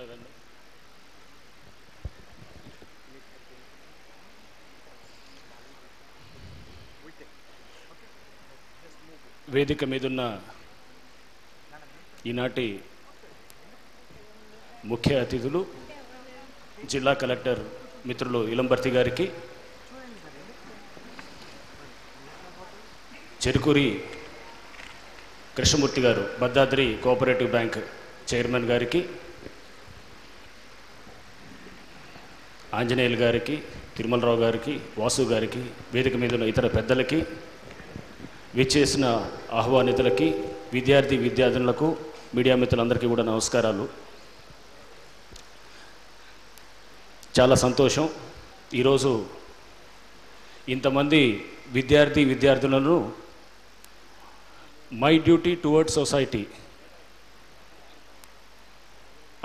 రావట్లేదండి. వేదిక మీదున్న ఈనాటి ముఖ్య అతిథులు జిల్లా కలెక్టర్ మిత్రులు ఇలంబర్తి గారికి, చెరుకూరి కృష్ణమూర్తి గారు భద్రాద్రి కోఆపరేటివ్ బ్యాంక్ చైర్మన్ గారికి, ఆంజనేయులు గారికి, తిరుమలరావు గారికి, వాసు గారికి, వేదిక మీద ఉన్న ఇతర పెద్దలకి, విచ్చేసిన ఆహ్వానితులకి, విద్యార్థులకు, మీడియా మిత్రులందరికీ కూడా నమస్కారాలు. చాలా సంతోషం ఈరోజు ఇంతమంది విద్యార్థులను మై డ్యూటీ టువర్డ్స్ సొసైటీ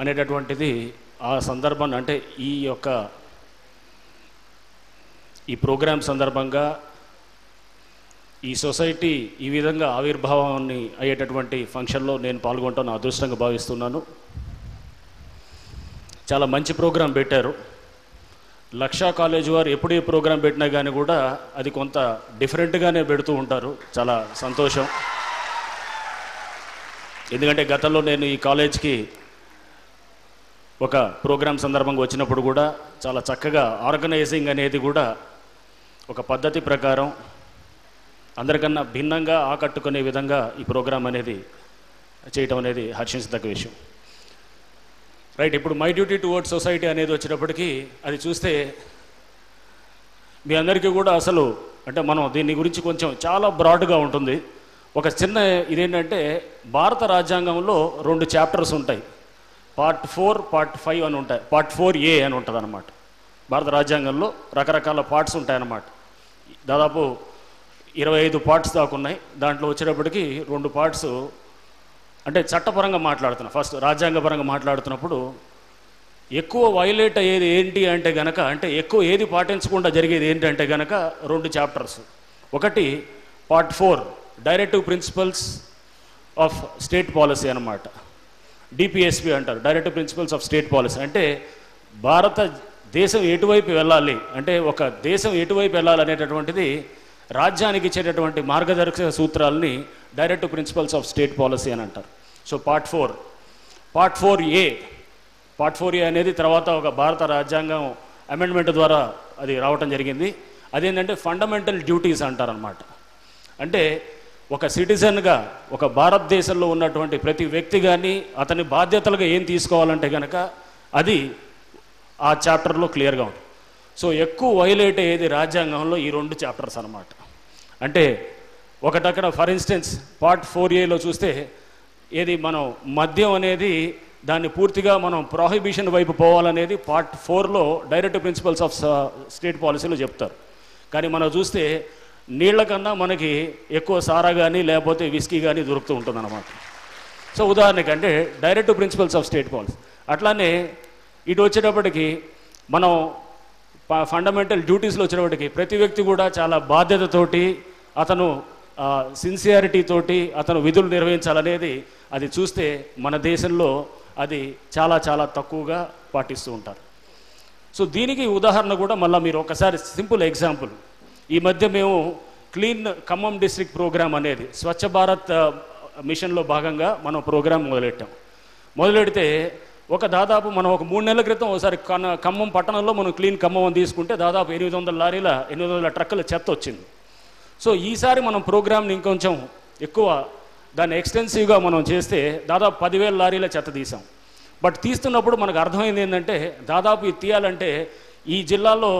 అనేటటువంటిది ఆ సందర్భాన్ని, అంటే ఈ ప్రోగ్రాం సందర్భంగా ఈ సొసైటీ ఈ విధంగా ఆవిర్భావాన్ని అయ్యేటటువంటి ఫంక్షన్లో నేను పాల్గొంటాను అదృష్టంగా భావిస్తున్నాను. చాలా మంచి ప్రోగ్రాం పెట్టారు. లక్షా కాలేజ్ వారు ఎప్పుడు ఏ ప్రోగ్రాం పెట్టినా కానీ కూడా అది కొంత డిఫరెంట్గానే పెడుతూ ఉంటారు. చాలా సంతోషం. ఎందుకంటే గతంలో నేను ఈ కాలేజ్కి ఒక ప్రోగ్రాం సందర్భంగా వచ్చినప్పుడు కూడా చాలా చక్కగా ఆర్గనైజింగ్ అనేది కూడా ఒక పద్ధతి ప్రకారం అందరికన్నా భిన్నంగా ఆకట్టుకునే విధంగా ఈ ప్రోగ్రాం అనేది చేయటం అనేది హర్షించదగ్గ విషయం. రైట్, ఇప్పుడు మై డ్యూటీ టువర్డ్స్ సొసైటీ అనేది వచ్చినప్పటికీ అది చూస్తే మీ అందరికీ కూడా అసలు అంటే మనం దీని గురించి కొంచెం చాలా బ్రాడ్గా ఉంటుంది. ఒక చిన్న ఇదేంటంటే భారత రాజ్యాంగంలో 2 చాప్టర్స్ ఉంటాయి. పార్ట్ 4, పార్ట్ 5 అని ఉంటాయి. పార్ట్ 4A అని ఉంటుంది అన్నమాట. భారత రాజ్యాంగంలో రకరకాల పార్ట్స్ ఉంటాయన్నమాట. దాదాపు 25 పార్ట్స్ దాకా ఉన్నాయి. దాంట్లో వచ్చేటప్పటికి 2 పార్ట్స్ అంటే చట్టపరంగా మాట్లాడుతున్నా. ఫస్ట్ రాజ్యాంగపరంగా మాట్లాడుతున్నప్పుడు ఎక్కువ వైలేట్ అయ్యేది ఏంటి అంటే గనక, అంటే ఎక్కువ ఏది పాటించకుండా జరిగేది ఏంటంటే గనక 2 చాప్టర్స్. ఒకటి part 4 directive principles of state policy అన్నమాట. డిపిఎస్పి అంటారు, directive principles of state policy. అంటే భారతదేశం ఎటువైపు వెళ్ళాలి, అంటే ఒక దేశం ఎటువైపు వెళ్ళాలి అనేటటువంటిది రాజ్యానికి ఇచ్చేటటువంటి మార్గదర్శక సూత్రాలని directive principles of state policy అని అంటారు. So part 4. పార్ట్ 4A అనేది తర్వాత ఒక భారత రాజ్యాంగం అమెండ్మెంట్ ద్వారా అది రావటం జరిగింది. అదేంటంటే ఫండమెంటల్ డ్యూటీస్ అంటారనమాట. అంటే ఒక సిటిజన్గా ఒక భారతదేశంలో ఉన్నటువంటి ప్రతి వ్యక్తి కానీ అతని బాధ్యతలుగా ఏం తీసుకోవాలంటే కనుక అది ఆ చాప్టర్లో క్లియర్గా ఉంది. సో ఎక్కువ వైలేట్ అయ్యేది రాజ్యాంగంలో ఈ 2 చాప్టర్స్ అనమాట. అంటే ఒకటక్కడ ఫర్ ఇన్స్టెన్స్ పార్ట్ 4Aలో చూస్తే ఏది మనం మద్యం అనేది దాన్ని పూర్తిగా మనం ప్రొహిబిషన్ వైపు పోవాలనేది పార్ట్ 4లో డైరెక్టివ్ ప్రిన్సిపల్స్ ఆఫ్ స్టేట్ పాలసీలో చెప్తారు. కానీ మనం చూస్తే నీళ్ల కన్నా మనకి ఎక్కువ సారా కానీ లేకపోతే విస్కీ కానీ దొరుకుతూ ఉంటుంది అన్నమాట. సో ఉదాహరణకి అంటే directive principles of state policy. అట్లానే ఇటు వచ్చేటప్పటికి మనం ఫండమెంటల్ డ్యూటీస్లో వచ్చినప్పటికీ ప్రతి వ్యక్తి కూడా చాలా బాధ్యతతోటి అతను సిన్సియారిటీ తోటి అతను విధులు నిర్వహించాలనేది అది చూస్తే మన దేశంలో అది చాలా చాలా తక్కువగా పాటిస్తూ ఉంటారు. సో దీనికి ఉదాహరణ కూడా మళ్ళీ మీరు ఒకసారి సింపుల్ ఎగ్జాంపుల్, ఈ మధ్య మేము క్లీన్ ఖమ్మం డిస్ట్రిక్ట్ ప్రోగ్రామ్ అనేది స్వచ్ఛ భారత్ మిషన్లో భాగంగా మనం ప్రోగ్రాం మొదలెడితే దాదాపు మనం ఒక 3 నెలల క్రితం ఒకసారి ఖమ్మం పట్టణంలో మనం క్లీన్ ఖమ్మం అని తీసుకుంటే దాదాపు 800 ట్రక్కుల చెత్త వచ్చింది. సో ఈసారి మనం ప్రోగ్రామ్ని ఇంకొంచెం ఎక్కువ దాన్ని ఎక్స్టెన్సివ్గా మనం చేస్తే దాదాపు 10,000 లారీల చెత్త తీసాం. బట్ తీస్తున్నప్పుడు మనకు అర్థమైంది ఏంటంటే దాదాపు ఇది తీయాలంటే ఈ జిల్లాలో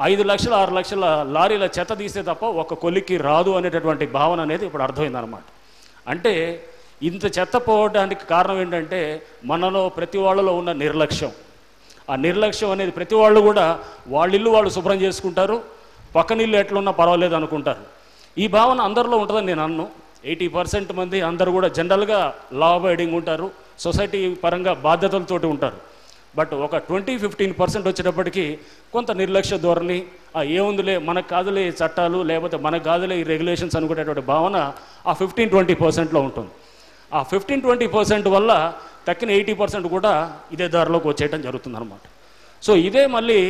5 లక్షల 6 లక్షల లారీల చెత్త తీస్తే తప్ప ఒక కొలిక్కి రాదు అనేటటువంటి భావన అనేది ఇప్పుడు అర్థమైందనమాట. అంటే ఇంత చెత్త పోవడానికి కారణం ఏంటంటే మనలో ప్రతి వాళ్ళలో ఉన్న నిర్లక్ష్యం. ఆ నిర్లక్ష్యం అనేది ప్రతి వాళ్ళు కూడా వాళ్ళ ఇల్లు వాళ్ళు శుభ్రం చేసుకుంటారు, పక్కన ఇల్లు ఎట్లున్నా పర్వాలేదు అనుకుంటారు. ఈ భావన అందరిలో ఉంటుందని నేను అన్ను. 80% మంది అందరూ కూడా జనరల్గా లా అబైడింగ్ ఉంటారు, సొసైటీ పరంగా బాధ్యతలతోటి ఉంటారు. బట్ ఒక 20-15% వచ్చేటప్పటికి కొంత నిర్లక్ష్య ధోరణి, ఏముందిలే మనకు కాదులే చట్టాలు లేకపోతే మనకు కాదులే ఈ రెగ్యులేషన్స్ అనుకునేటువంటి భావన ఆ 15-20%లో ఉంటుంది. ఆ 15-20% వల్ల తక్కిన 80% కూడా ఇదే దారిలోకి వచ్చేయటం జరుగుతుందన్నమాట. సో ఇదే మళ్ళీ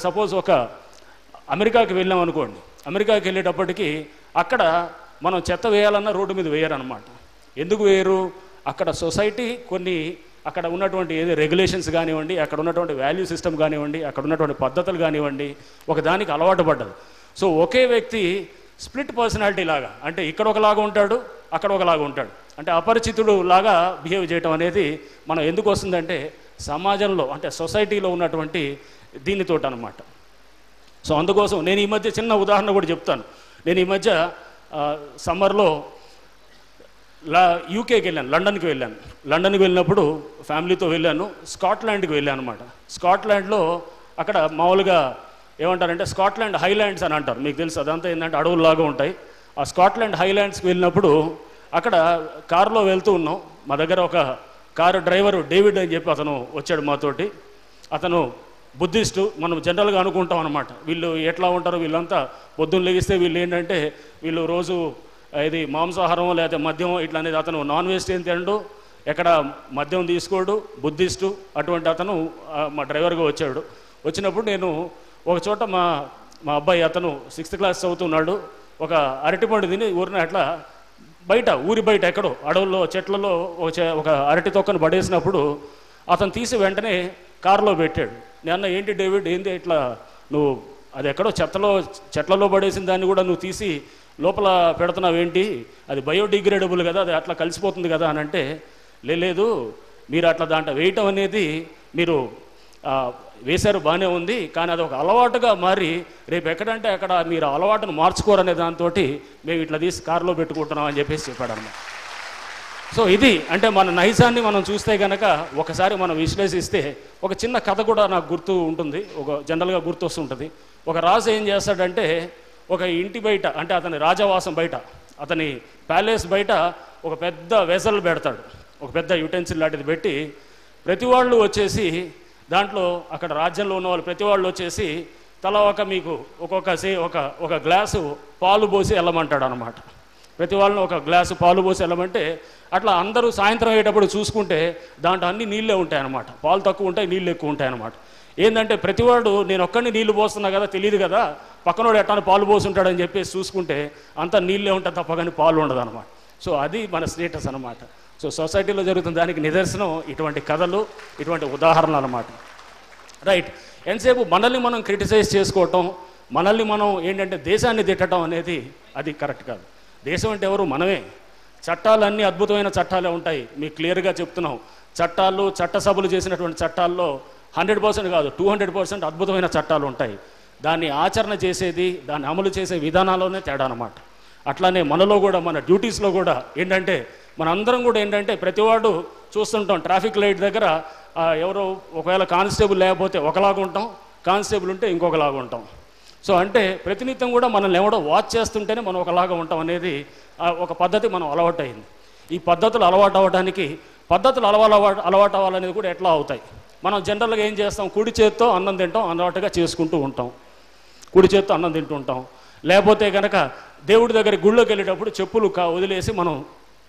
సపోజ్ అమెరికాకి వెళ్ళాం అనుకోండి. అమెరికాకి వెళ్ళేటప్పటికి అక్కడ మనం చెత్త వేయాలన్నా రోడ్డు మీద వేయరనమాట. ఎందుకు వేయరు? అక్కడ సొసైటీ కొన్ని అక్కడ ఉన్నటువంటి ఏది రెగ్యులేషన్స్ కానివ్వండి, అక్కడ ఉన్నటువంటి వాల్యూ సిస్టమ్ కానివ్వండి, అక్కడ ఉన్నటువంటి పద్ధతులు కానివ్వండి, దానికి అలవాటు పడ్డది. సో ఒకే వ్యక్తి స్ప్లిట్ పర్సనాలిటీ లాగా, అంటే ఇక్కడ ఒకలాగా ఉంటాడు, అక్కడ ఒకలాగా ఉంటాడు, అంటే అపరిచితుడు లాగా బిహేవ్ చేయటం అనేది మనం ఎందుకు వస్తుందంటే సమాజంలో, అంటే సొసైటీలో ఉన్నటువంటి దీనితోటి అనమాట. సో అందుకోసం నేను ఈ మధ్య చిన్న ఉదాహరణ కూడా చెప్తాను. నేను ఈ మధ్య సమ్మర్లో యూకేకి వెళ్ళాను, లండన్కి వెళ్ళినప్పుడు ఫ్యామిలీతో వెళ్ళాను. స్కాట్లాండ్కి వెళ్ళాను అనమాట. స్కాట్లాండ్లో అక్కడ మామూలుగా ఏమంటారంటే స్కాట్లాండ్ హైలాండ్స్ అని అంటారు, మీకు తెలుసు. అదంతా ఏంటంటే అడవుల్లాగా ఉంటాయి. ఆ స్కాట్లాండ్ హైలాండ్స్కి వెళ్ళినప్పుడు అక్కడ కారులో వెళ్తూ ఉన్నాం. మా దగ్గర ఒక కారు డ్రైవరు డేవిడ్ అని చెప్పి అతను వచ్చాడు మాతోటి. అతను బుద్ధిస్టు. మనం జనరల్గా అనుకుంటాం అనమాట, వీళ్ళు ఎట్లా ఉంటారు, వీళ్ళంతా పొద్దున్న లెగిస్తే వీళ్ళు ఏంటంటే వీళ్ళు రోజు ఇది మాంసాహారం లేదా మద్యం ఇట్లా అనేది. అతను నాన్ వెజిటేరియన్ తినడు, ఎక్కడ మద్యం తీసుకోడు, బుద్ధిస్టు. అటువంటి అతను మా డ్రైవర్గా వచ్చాడు. వచ్చినప్పుడు నేను ఒక చోట మా అబ్బాయి అతను 6th క్లాస్ చదువుతున్నాడు. ఒక అరటిపండు తిని ఊరిన అట్లా ఊరి బయట ఎక్కడో అడవుల్లో చెట్లలో ఒక అరటి తొక్కను పడేసినప్పుడు అతను తీసి వెంటనే కారులో పెట్టాడు. నేను ఏంటి డేవిడ్, ఏంటి ఇట్లా నువ్వు అది ఎక్కడో చెట్లలో పడేసిన దాన్ని కూడా నువ్వు తీసి లోపల పెడుతున్నావేంటి, అది బయోడిగ్రేడబుల్ కదా, అది అట్లా కలిసిపోతుంది కదా అని అంటే, లేదు మీరు అట్లా దాంట్లో వేయటం అనేది మీరు వేశారు బాగానే ఉంది, కానీ అది ఒక అలవాటుగా మారి రేపు ఎక్కడంటే అక్కడ మీరు అలవాటును మార్చుకోరనే దాంతో మేము ఇట్లా తీసి కారులో పెట్టుకుంటున్నాం అని చెప్పేసి చెప్పాడన్నమాట. సో ఇది అంటే మన నైజాన్ని మనం చూస్తే కనుక ఒకసారి మనం విశ్లేషిస్తే ఒక చిన్న కథ కూడా నాకు గుర్తు ఉంటుంది, జనరల్గా గుర్తు వస్తుంటుంది. ఒక రాజు ఏం చేస్తాడంటే ఒక ఇంటి బయట, అంటే అతని రాజవాసం బయట, అతని ప్యాలెస్ బయట ఒక పెద్ద వెజల్ పెడతాడు, ఒక పెద్ద యుటెన్సిల్ లాంటిది పెట్టి ప్రతి వాళ్ళు వచ్చేసి దాంట్లో అక్కడ రాజ్యంలో ఉన్న వాళ్ళు ప్రతి వాళ్ళు వచ్చేసి తల మీకు ఒక గ్లాసు పాలు పోసి వెళ్ళమంటాడు అనమాట. ప్రతి వాళ్ళని ఒక గ్లాసు పాలు పోసి వెళ్ళమంటే అట్లా అందరూ సాయంత్రం అయ్యేటప్పుడు చూసుకుంటే దాంట్లో అన్ని నీళ్ళే ఉంటాయన్నమాట. పాలు తక్కువ ఉంటాయి, నీళ్ళు ఎక్కువ ఉంటాయన్నమాట. ఏంటంటే ప్రతివాడు నేను ఒక్కడిని నీళ్లు పోస్తున్నా కదా, తెలియదు కదా, పక్కనోడు ఎట్టాను పాలు పోసి ఉంటాడని చెప్పేసి చూసుకుంటే అంతా నీళ్ళే ఉంటుంది తప్ప కానీ పాలు ఉండదు అనమాట. సో అది మన స్టేటస్ అనమాట. సో సొసైటీలో జరుగుతున్న దానికి నిదర్శనం ఇటువంటి కథలు, ఇటువంటి ఉదాహరణలు అనమాట. రైట్. ఎంతసేపు మనల్ని మనం క్రిటిసైజ్ చేసుకోవటం, మనల్ని మనం ఏంటంటే దేశాన్ని తిట్టడం అనేది అది కరెక్ట్ కాదు. దేశం అంటే ఎవరు? మనమే. చట్టాలన్నీ అద్భుతమైన చట్టాలే ఉంటాయి, మీకు క్లియర్గా చెప్తున్నాం. చట్టాలు, చట్టసభలు చేసినటువంటి చట్టాల్లో 100% కాదు 200% అద్భుతమైన చట్టాలు ఉంటాయి. దాన్ని ఆచరణ చేసేది, దాన్ని అమలు చేసే విధానాల్లోనే తేడా అనమాట. అట్లానే మనలో కూడా, మన డ్యూటీస్లో కూడా ఏంటంటే మనందరం కూడా ఏంటంటే ప్రతివాడు చూస్తుంటాం, ట్రాఫిక్ లైట్ దగ్గర ఎవరో ఒకవేళ కానిస్టేబుల్ లేకపోతే ఒకలాగా ఉంటాం, కానిస్టేబుల్ ఉంటే ఇంకొకలాగా ఉంటాం. సో అంటే ప్రతినిత్యం కూడా మనల్ని ఎవడో వాచ్ చేస్తుంటేనే మనం ఒకలాగా ఉంటాం అనేది ఒక పద్ధతి మనం అలవాటు అయింది. ఈ పద్ధతులు అలవాటు అవ్వడానికి, పద్ధతులు అలవాటు అవ్వాలనేది కూడా ఎట్లా అవుతాయి? మనం జనరల్గా ఏం చేస్తాం, కుడి చేత్తో అన్నం తింటాం, అలవాటుగా చేసుకుంటూ ఉంటాం, కుడి చేత్తో అన్నం తింటూ ఉంటాం. లేకపోతే కనుక దేవుడి దగ్గర గుళ్ళోకి వెళ్ళేటప్పుడు చెప్పులు వదిలేసి మనం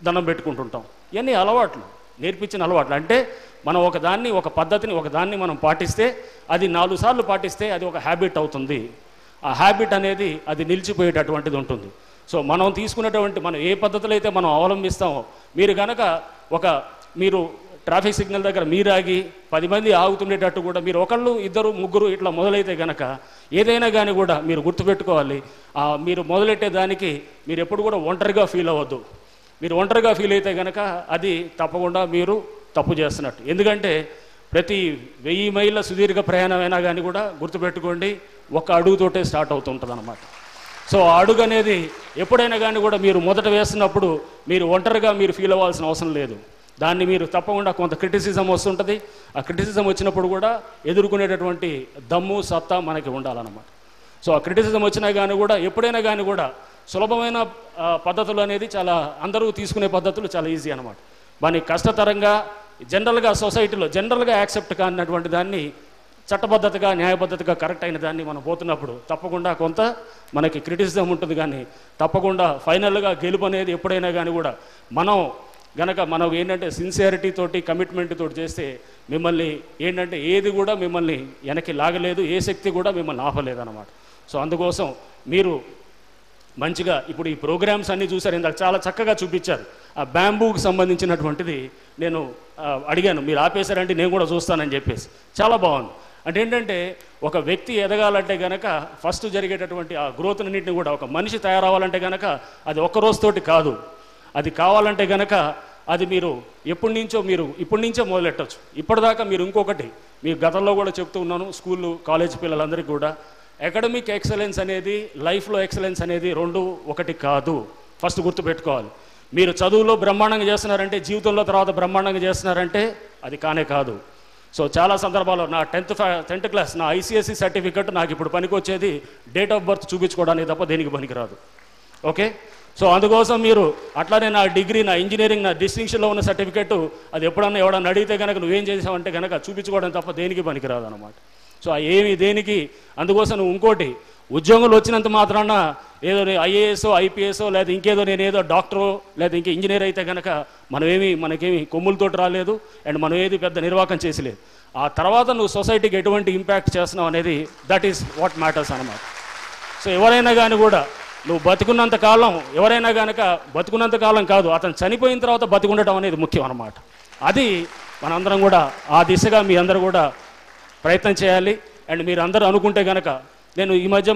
దండం పెట్టుకుంటుంటాం. ఇవన్నీ అలవాట్లు, నేర్పించిన అలవాట్లు. అంటే మనం ఒక పద్ధతిని ఒకదాన్ని మనం పాటిస్తే, అది 4 సార్లు పాటిస్తే అది ఒక హ్యాబిట్ అవుతుంది. ఆ హ్యాబిట్ అనేది అది నిలిచిపోయేటటువంటిది ఉంటుంది. సో మనం తీసుకునేటువంటి, మనం ఏ పద్ధతులు అయితే మనం అవలంబిస్తామో, మీరు కనుక మీరు ట్రాఫిక్ సిగ్నల్ దగ్గర మీరు ఆగి 10 మంది ఆగుతుండేటట్టు కూడా మీరు ఒకళ్ళు, ఇద్దరు, ముగ్గురు ఇట్లా మొదలైతే కనుక ఏదైనా కానీ కూడా మీరు గుర్తుపెట్టుకోవాలి, మీరు మొదలెట్టే దానికి మీరు ఎప్పుడు కూడా ఒంటరిగా ఫీల్ అవ్వద్దు. మీరు ఒంటరిగా ఫీల్ అయితే కనుక అది తప్పకుండా మీరు తప్పు చేస్తున్నట్టు. ఎందుకంటే ప్రతి 1000 మైళ్ళ సుదీర్ఘ ప్రయాణం అయినా కానీ కూడా గుర్తుపెట్టుకోండి, ఒక అడుగుతోటే స్టార్ట్ అవుతుంటుంది అన్నమాట. సో ఆ అడుగు అనేది ఎప్పుడైనా కానీ కూడా మీరు మొదట వేస్తున్నప్పుడు మీరు ఒంటరిగా మీరు ఫీల్ అవ్వాల్సిన అవసరం లేదు. దాన్ని మీరు తప్పకుండా కొంత క్రిటిసిజం వస్తుంటుంది. ఆ క్రిటిసిజం వచ్చినప్పుడు కూడా ఎదుర్కొనేటటువంటి దమ్ము, సత్తా మనకి ఉండాలన్నమాట. సో ఆ క్రిటిసిజం వచ్చినా కానీ కూడా ఎప్పుడైనా కానీ కూడా సులభమైన పద్ధతులు అనేది చాలా, అందరూ తీసుకునే పద్ధతులు చాలా ఈజీ అనమాట. దాన్ని కష్టతరంగా జనరల్గా సొసైటీలో జనరల్గా యాక్సెప్ట్ కానిటువంటి దాన్ని చట్టబద్ధతగా, న్యాయబద్ధతగా కరెక్ట్ అయిన దాన్ని మనం పోతున్నప్పుడు తప్పకుండా కొంత మనకి క్రిటిసిజం ఉంటుంది. కానీ తప్పకుండా ఫైనల్గా గెలుపు అనేది ఎప్పుడైనా కానీ కూడా మనం గనక మనం ఏంటంటే సిన్సియారిటీ తోటి కమిట్మెంట్ తోటి చేస్తే మిమ్మల్ని ఏంటంటే ఏది కూడా మిమ్మల్ని వెనక్కి లాగలేదు, ఏ శక్తి కూడా మిమ్మల్ని ఆపలేదన్నమాట. సో అందుకోసం మీరు మంచిగా ఇప్పుడు ఈ ప్రోగ్రామ్స్ అన్నీ చూసారు, ఇందాక చాలా చక్కగా చూపించారు. ఆ బ్యాంబూకి సంబంధించినటువంటిది నేను అడిగాను, మీరు ఆపేశారంటే నేను కూడా చూస్తానని చెప్పేసి చాలా బాగుంది. అంటే ఏంటంటే ఒక వ్యక్తి ఎదగాలంటే కనుక ఫస్ట్ జరిగేటటువంటి ఆ గ్రోత్న్నింటిని కూడా ఒక మనిషి తయారవ్వాలంటే కనుక అది ఒక్క రోజుతోటి కాదు. అది కావాలంటే కనుక అది మీరు ఇప్పటి నుంచో మొదలెట్టచ్చు. ఇప్పటిదాకా మీరు ఇంకొకటి మీరు గతంలో కూడా చెప్తూ ఉన్నాను, స్కూళ్ళు కాలేజ్ పిల్లలందరికీ కూడా అకాడమిక్ ఎక్సలెన్స్ అనేది లైఫ్లో ఎక్సలెన్స్ అనేది రెండు ఒకటి కాదు. ఫస్ట్ గుర్తుపెట్టుకోవాలి. మీరు చదువులో బ్రహ్మాండంగా చేస్తున్నారంటే జీవితంలో తర్వాత బ్రహ్మాండంగా చేస్తున్నారంటే అది కానే కాదు. సో చాలా సందర్భాల్లో నా 10th క్లాస్ నా ICSE సర్టిఫికెట్ నాకు ఇప్పుడు పనికి వచ్చేది డేట్ ఆఫ్ బర్త్ చూపించుకోవడానికి తప్ప దేనికి పనికిరాదు. ఓకే, సో అందుకోసం మీరు అట్లానే నా డిగ్రీ, నా ఇంజనీరింగ్, నా డిస్టింక్షన్లో ఉన్న సర్టిఫికెట్ అది ఎప్పుడన్నా ఎవడన్నా అడిగితే కనుక నువ్వేం చేసావంటే కనుక చూపించుకోవడం తప్ప దేనికి పనికిరాదు అనమాట. సో ఏమి దేనికి, అందుకోసం నువ్వు ఇంకోటి ఉద్యోగులు వచ్చినంత మాత్రాన ఏదో IAS IPS లేదా ఇంకేదో నేను ఏదో డాక్టరో లేదా ఇంకే ఇంజనీర్ అయితే కనుక మనకేమి కొమ్ములతోటి రాలేదు అండ్ మనం ఏది పెద్ద నిర్వాహకం చేసలేదు. ఆ తర్వాత నువ్వు సొసైటీకి ఎటువంటి ఇంపాక్ట్ చేస్తున్నావు అనేది దట్ ఈస్ వాట్ మ్యాటర్స్ అన్నమాట. సో ఎవరైనా కానీ కూడా నువ్వు బతుకున్నంత కాలం, ఎవరైనా కనుక బతుకున్నంత కాలం కాదు, అతను చనిపోయిన తర్వాత బతుకుండటం అనేది ముఖ్యం అన్నమాట. అది మనందరం కూడా ఆ దిశగా మీ అందరూ కూడా ప్రయత్నం చేయాలి. అండ్ మీరు అందరూ అనుకుంటే కనుక నేను ఈ మధ్య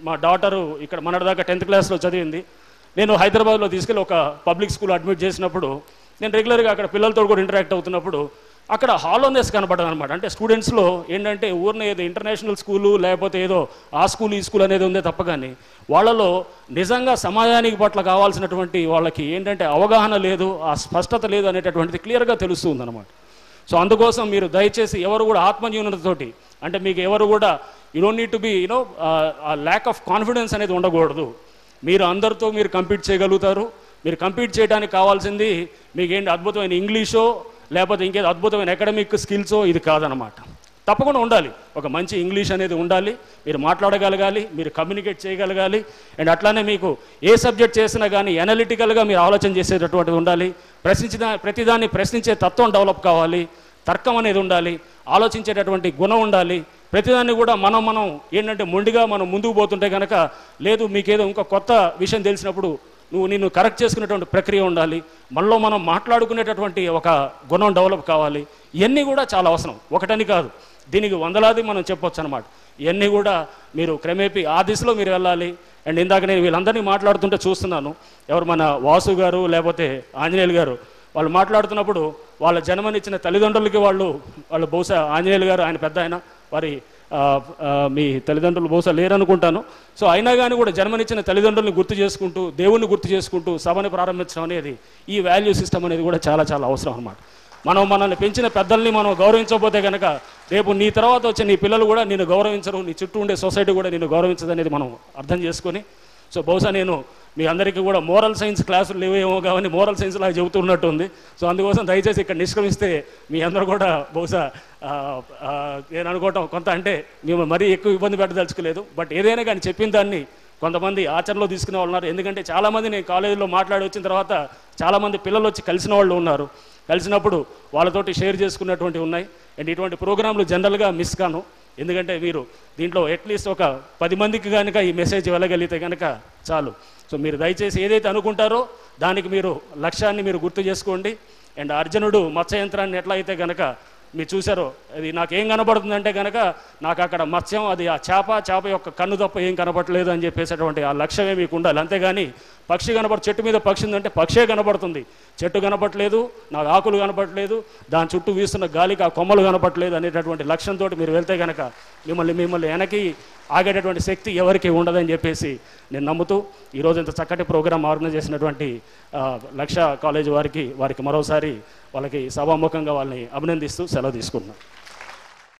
మా డాటరు ఇక్కడ మనదాకా 10th క్లాస్లో చదివింది. నేను హైదరాబాద్లో తీసుకెళ్ళి ఒక పబ్లిక్ స్కూల్ అడ్మిట్ చేసినప్పుడు నేను రెగ్యులర్గా అక్కడ పిల్లలతో కూడా ఇంటరాక్ట్ అవుతున్నప్పుడు అక్కడ హాలోనెస్ కనపడదు అనమాట. అంటే స్టూడెంట్స్లో ఏంటంటే ఊరిని ఏదో ఇంటర్నేషనల్ స్కూలు లేకపోతే ఏదో ఆ స్కూల్ ఈ స్కూల్ అనేది ఉందే తప్ప కానీ వాళ్ళలో నిజంగా సమాజానికి పట్ల కావాల్సినటువంటి వాళ్ళకి ఏంటంటే అవగాహన లేదు, ఆ స్పష్టత లేదు అనేటటువంటిది క్లియర్గా తెలుస్తుంది అనమాట. సో అందుకోసం మీరు దయచేసి ఎవరు కూడా ఆత్మన్యూనతతోటి, అంటే మీకు ఎవరు కూడా you don't need to be lack of confidence అనేది ఉండకూడదు. మీరు అందరితో మీరు కంపీట్ చేయగలుగుతారు. మీరు కంపీట్ చేయడానికి కావాల్సింది మీకేంటి అద్భుతమైన ఇంగ్లీషో లేకపోతే ఇంకేదో అద్భుతమైన అకాడమిక్ స్కిల్సో ఇది కాదనమాట. తప్పకుండా ఉండాలి, ఒక మంచి ఇంగ్లీష్ అనేది ఉండాలి, మీరు మాట్లాడగలగాలి, మీరు కమ్యూనికేట్ చేయగలగాలి. అండ్ అట్లానే మీకు ఏ సబ్జెక్ట్ చేసినా కానీ ఎనలిటికల్గా మీరు ఆలోచన చేసేటటువంటిది ఉండాలి. ప్రతిదాన్ని ప్రశ్నించే తత్వం డెవలప్ కావాలి, తర్కం అనేది ఉండాలి, ఆలోచించేటటువంటి గుణం ఉండాలి. ప్రతిదాన్ని కూడా మనం ఏంటంటే మొండిగా మనం ముందుకు పోతుంటే కనుక లేదు, మీకేదో ఇంకా కొత్త విషయం తెలిసినప్పుడు నిన్ను కరెక్ట్ చేసుకునేటువంటి ప్రక్రియ ఉండాలి. మనలో మనం మాట్లాడుకునేటటువంటి ఒక గుణం డెవలప్ కావాలి. ఇవన్నీ కూడా చాలా అవసరం, ఒకటని కాదు, దీనికి వందలాది మనం చెప్పొచ్చు అనమాట. ఇవన్నీ కూడా మీరు క్రమేపీ ఆ దిశలో మీరు వెళ్ళాలి. అండ్ ఇందాక నేను వీళ్ళందరినీ మాట్లాడుతుంటే చూస్తున్నాను, ఎవరు మన వాసు గారు లేకపోతే ఆంజనేయులు గారు వాళ్ళు మాట్లాడుతున్నప్పుడు వాళ్ళ జన్మనిచ్చిన తల్లిదండ్రులకి వాళ్ళు బహుశా ఆంజనేయులు గారు ఆయన పెద్ద ఆయన, వారి మీ తల్లిదండ్రులు బహుశా లేరనుకుంటాను. సో అయినా కానీ కూడా జన్మనిచ్చిన తల్లిదండ్రులను గుర్తు చేసుకుంటూ దేవుణ్ణి గుర్తు చేసుకుంటూ సభని ప్రారంభించడం అనేది ఈ వాల్యూ సిస్టమ్ అనేది కూడా చాలా చాలా అవసరం అన్నమాట. మనల్ని పెంచిన పెద్దల్ని మనం గౌరవించకపోతే కనుక రేపు నీ తర్వాత వచ్చే నీ పిల్లలు కూడా నిన్ను గౌరవించరు, నీ చుట్టూ ఉండే సొసైటీ కూడా నిన్ను గౌరవించదు అనేది మనం అర్థం చేసుకొని, సో బహుశా నేను మీ అందరికీ కూడా మోరల్ సైన్స్ క్లాసులు లేవేమో కానీ మోరల్ సైన్స్ లాగా చెబుతున్నట్టు ఉంది. సో అందుకోసం దయచేసి ఇక్కడ నిష్క్రమిస్తే మీ అందరూ కూడా బహుశా నేను అనుకోవటం కొంత అంటే మేము మరీ ఎక్కువ ఇబ్బంది పెట్టదలుచుకోలేదు. బట్ ఏదైనా కానీ చెప్పిన దాన్ని కొంతమంది ఆచరణలో తీసుకునే వాళ్ళు ఉన్నారు. ఎందుకంటే చాలామంది నేను కాలేజీలో మాట్లాడి వచ్చిన తర్వాత చాలామంది పిల్లలు వచ్చి కలిసిన వాళ్ళు ఉన్నారు. కలిసినప్పుడు వాళ్ళతోటి షేర్ చేసుకున్నటువంటివి ఉన్నాయి. అండ్ ఇటువంటి ప్రోగ్రాంలు జనరల్గా మిస్ కాను, ఎందుకంటే మీరు దీంట్లో అట్లీస్ట్ ఒక 10 మందికి కనుక ఈ మెసేజ్ వెళ్ళగలిగితే కనుక చాలు. సో మీరు దయచేసి ఏదైతే అనుకుంటారో దానికి మీరు లక్ష్యాన్ని మీరు గుర్తు చేసుకోండి. అండ్ అర్జునుడు మత్స్య యంత్రాన్ని ఎట్లా అయితే కనుక మీరు చూసారో, అది నాకేం కనబడుతుందంటే కనుక నాకు అక్కడ మత్స్యం, అది ఆ చేప యొక్క కన్ను తప్ప ఏం కనబడలేదు అని చెప్పేసేటువంటి ఆ లక్ష్యమే మీకు ఉండాలి. అంతేగాని పక్షి చెట్టు మీద పక్షి ఉందంటే పక్షే కనబడుతుంది, చెట్టు కనపడలేదు, నాకు ఆకులు కనపడలేదు, దాని చుట్టూ వీస్తున్న గాలికి ఆ కొమ్మలు కనపడలేదు అనేటటువంటి లక్ష్యంతో మీరు వెళ్తే కనుక మిమ్మల్ని వెనక్కి ఆగేటటువంటి శక్తి ఎవరికి ఉండదని చెప్పేసి నేను నమ్ముతూ ఈరోజు ఇంత చక్కటి ప్రోగ్రాం ఆర్గనైజ్ చేసినటువంటి లక్ష్య కాలేజ్ వారికి మరోసారి వాళ్ళకి సభాముఖంగా వాళ్ళని అభినందిస్తూ సెలవు తీసుకుంటున్నాను.